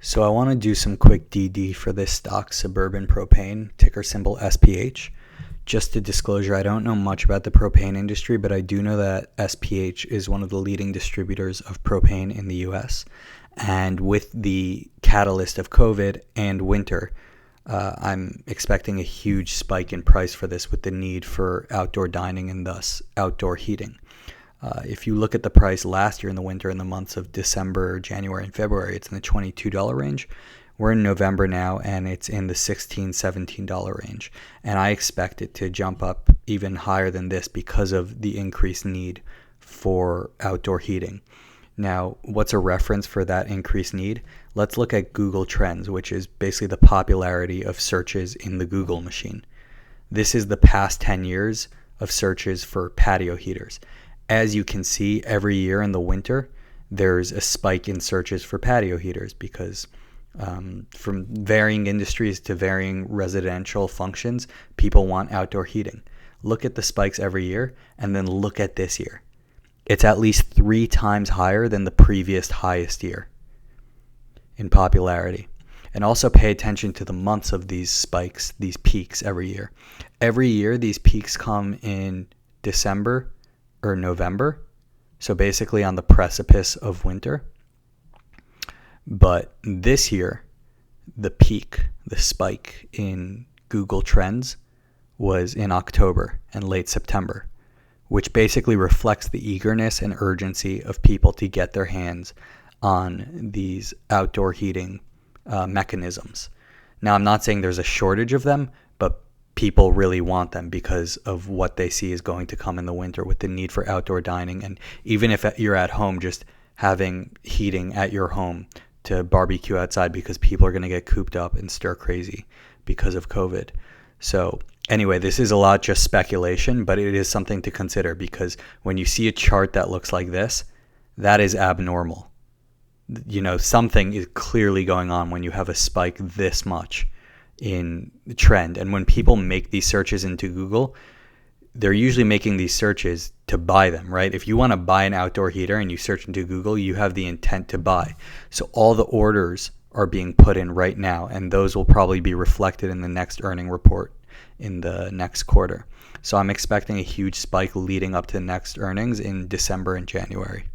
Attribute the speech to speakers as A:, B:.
A: So I want to do some quick DD for this stock, Suburban Propane, ticker symbol SPH. Just a disclosure, I don't know much about the propane industry, but I do know that SPH is one of the leading distributors of propane in the US. And with the catalyst of COVID and winter, I'm expecting a huge spike in price for this with the need for outdoor dining and thus outdoor heating. If you look at the price last year in the winter, in the months of December, January, and February, it's in the $22 range. We're in November now, and it's in the $16, $17 range. And I expect it to jump up even higher than this because of the increased need for outdoor heating. Now, what's a reference for that increased need? Let's look at Google Trends, which is basically the popularity of searches in the Google machine. This is the past 10 years of searches for patio heaters. As you can see, every year in the winter, there's a spike in searches for patio heaters because from varying industries to varying residential functions, people want outdoor heating. Look at the spikes every year and then look at this year. It's at least 3 times higher than the previous highest year in popularity. And also pay attention to the months of these spikes, these peaks every year. Every year, these peaks come in December or November, so basically on the precipice of winter. But this year, the peak, the spike in Google Trends was in October and late September, which basically reflects the eagerness and urgency of people to get their hands on these outdoor heating mechanisms. Now, I'm not saying there's a shortage of them, but people really want them because of what they see is going to come in the winter with the need for outdoor dining. And even if you're at home, just having heating at your home to barbecue outside because people are going to get cooped up and stir crazy because of COVID. So anyway, this is a lot just speculation, but it is something to consider because when you see a chart that looks like this, that is abnormal. You know, something is clearly going on when you have a spike this much in the trend. And when people make these searches into Google, they're usually making these searches to buy them, right? If you want to buy an outdoor heater and you search into Google, you have the intent to buy. So all the orders are being put in right now, and those will probably be reflected in the next earning report in the next quarter. So I'm expecting a huge spike leading up to next earnings in December and January.